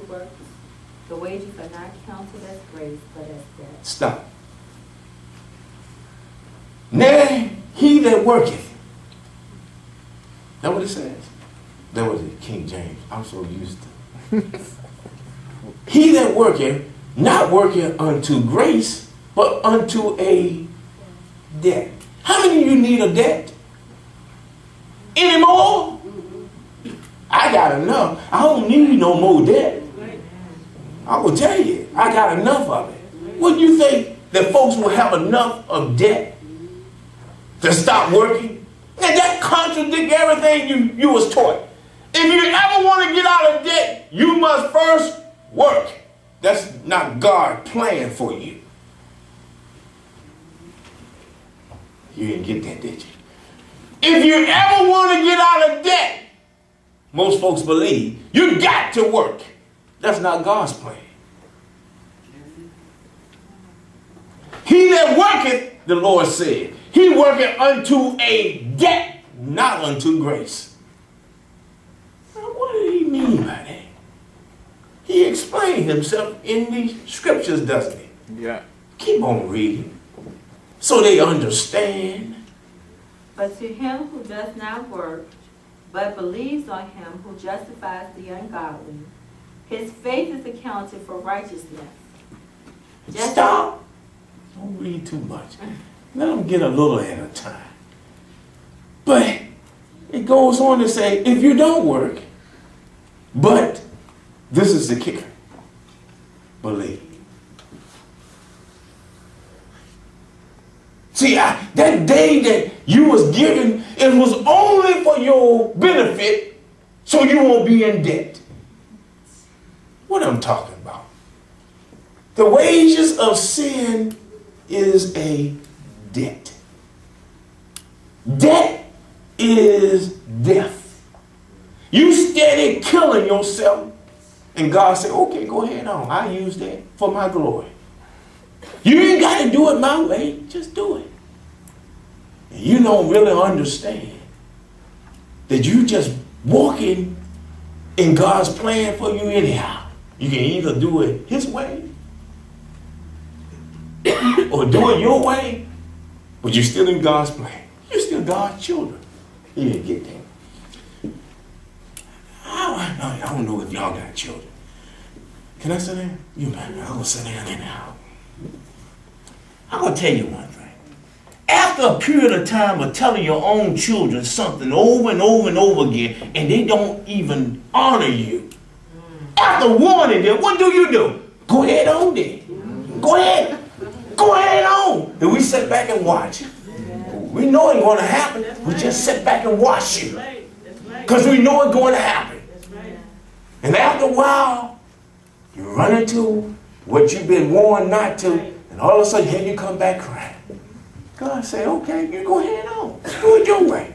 works, the wages are not counted as grace, but as debt. Stop. Nay, he that worketh. That's what it says. That was it, King James. I'm so used to. He that worketh, not worketh unto grace, but unto a debt. How many of you need a debt? Anymore? I got enough. I don't need no more debt. I will tell you, I got enough of it. Wouldn't you think that folks will have enough of debt to stop working? And that contradicts everything you was taught. If you ever want to get out of debt, you must first work. That's not God's plan for you. You didn't get that, did you? If you ever want to get out of debt, most folks believe you got to work. That's not God's plan. He that worketh, the Lord said, he worketh unto a debt, not unto grace. Now, what did he mean by that? He explained himself in the scriptures, doesn't he? Yeah. Keep on reading so they understand. But to him who does not work, but believes on him who justifies the ungodly, his faith is accounted for righteousness. Stop. Don't read too much. Let them get a little at a time. But it goes on to say, if you don't work, but this is the kicker, believe. See, that day that you was given, it was only for your benefit, so you won't be in debt. What I'm talking about? The wages of sin is a debt. Debt is death. You steady killing yourself, and God said, okay, go ahead on. I use that for my glory. You ain't got to do it my way. Just do it. And you don't really understand that you just walking in God's plan for you anyhow. You can either do it his way or do it your way, but you're still in God's plan. You're still God's children. You didn't get that. I don't know if y'all got children. Can I sit down? You man, I'm going to sit down anyhow. I'm going to tell you one thing. After a period of time of telling your own children something over and over and over again, and they don't even honor you, after warning them, what do? Go ahead on then. Go ahead. Go ahead on. And we sit back and watch. We know it's going to happen. We just sit back and watch you. Because we know it's going to happen. And after a while, you run into what you've been warned not to, and all of a sudden, here you come back crying. God said, okay, you go ahead on. Do it your way.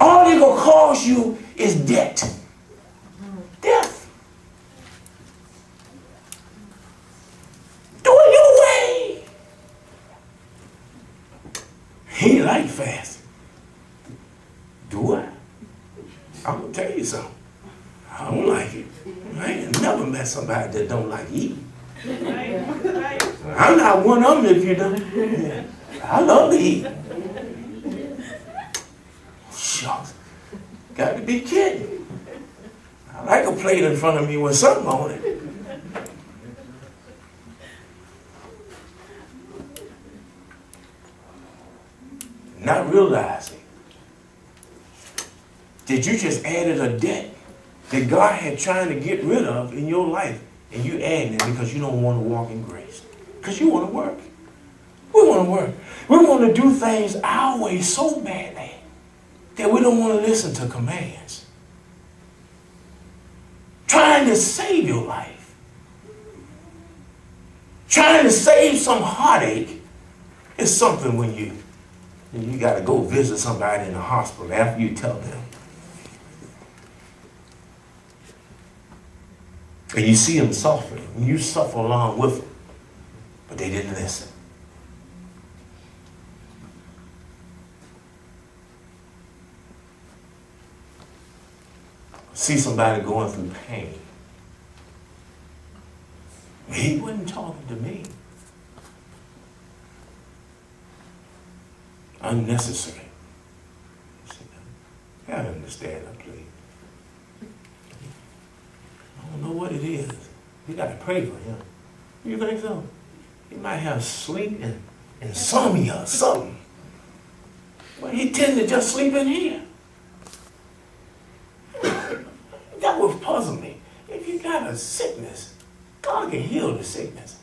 All it's going to cause you is debt. Death. Do it your way. He like fasting. Do I? I'm going to tell you something. I don't like it. I ain't never met somebody that don't like eating. I'm not one of them if you don't. Yeah. I love to eat. Shucks. Got to be kidding. I like a plate in front of me with something on it. Not realizing that you just added a debt that God had trying to get rid of in your life. And you adding it because you don't want to walk in grace. Because you want to work. We want to work. We want to do things our way so badly that we don't want to listen to commands. Trying to save your life. Trying to save some heartache is something when you got to go visit somebody in the hospital after you tell them. And you see them suffering, and you suffer along with them, but they didn't listen. See somebody going through pain, He wasn't talking to me. Unnecessary. I understand that, please. I don't know what it is. You got to pray for him. You think so? He might have sleep and insomnia or something. Well, he tend to just sleep in here. That would puzzle me. If you got a sickness, God can heal the sickness.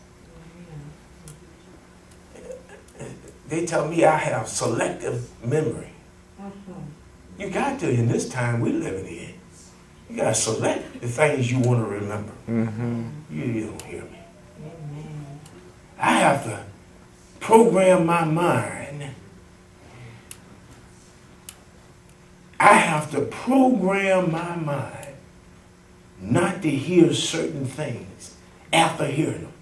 They tell me I have selective memory. You got to in this time we living in. You got to select the things you want to remember. You don't hear me. I have to program my mind. I have to program my mind not to hear certain things after hearing them.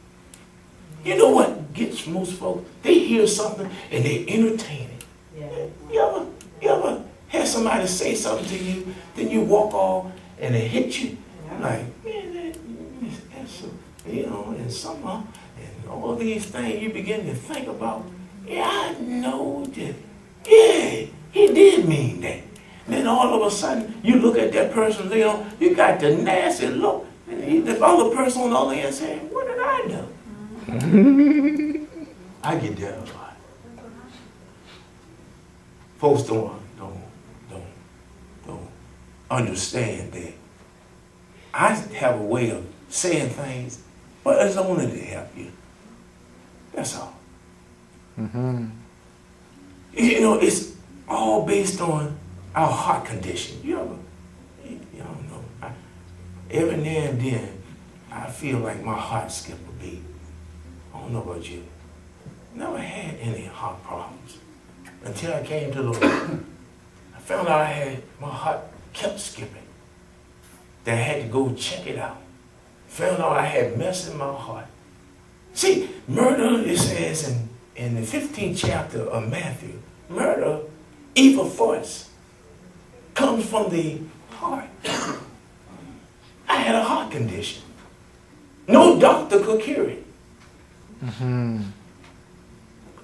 You know what gets most folks? They hear something and they entertain it. Yeah. You ever had somebody say something to you, then you walk off and it hit you? Yeah. Like, man, that's you know, and somehow, and all these things you begin to think about. Yeah, I know that. Yeah, he did mean that. Then all of a sudden, you look at that person, you know, you got the nasty look. And the other person on the other end saying, what did I do? I get that a lot. Folks don't understand that I have a way of saying things, but it's only to help you. That's all. You know, it's all based on our heart condition. You don't know. Every now and then, I feel like my heart skip a beat. I don't know about you. Never had any heart problems until I came to the Lord. I found out my heart kept skipping. That I had to go check it out. Found out I had mess in my heart. See, murder, it says in the 15th chapter of Matthew, murder, evil thoughts, comes from the heart. I had a heart condition. No doctor could cure it.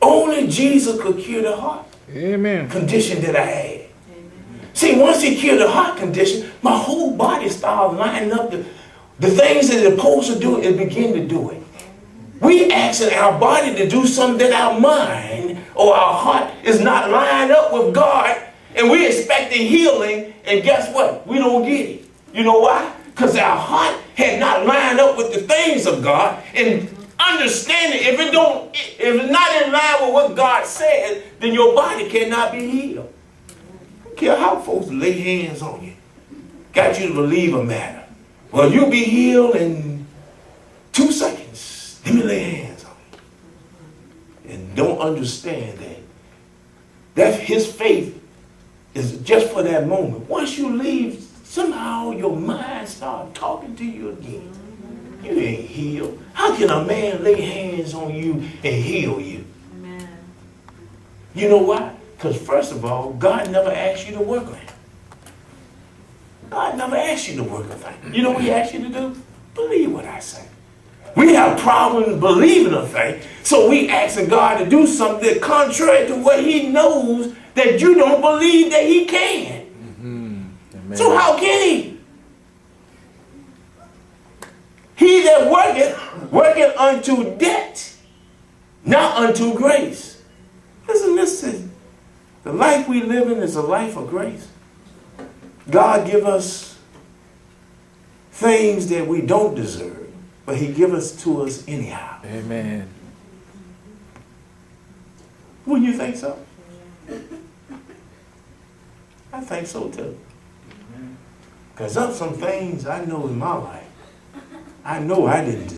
Only Jesus could cure the heart condition that I had. See, once he cured the heart condition, my whole body started lining up. The things that it's supposed to do, it begin to do it. We asking our body to do something that our mind or our heart is not lined up with God, and we expecting healing, and guess what? We don't get it. You know why? Because our heart had not lined up with the things of God, and understanding if it's not in line with what God said, then your body cannot be healed. I don't care how folks lay hands on you. Got you to believe a matter. Well, you'll be healed in 2 seconds. Let me lay hands on you. And don't understand that his faith is just for that moment. Once you leave, somehow your mind starts talking to you again. You ain't healed. How can a man lay hands on you and heal you? Amen. You know why? Because first of all, God never asked you to work on him. God never asked you to work a thing. You know what he asked you to do? Believe what I say. We have problems believing a thing, so we asking God to do something contrary to what he knows that you don't believe that he can. So how can he? He that worketh unto debt, not unto grace. Listen, the life we live in is a life of grace. God give us things that we don't deserve, but he give us to us anyhow. Amen. Wouldn't you think so? I think so too. Because of some things I know in my life, I know I didn't deserve.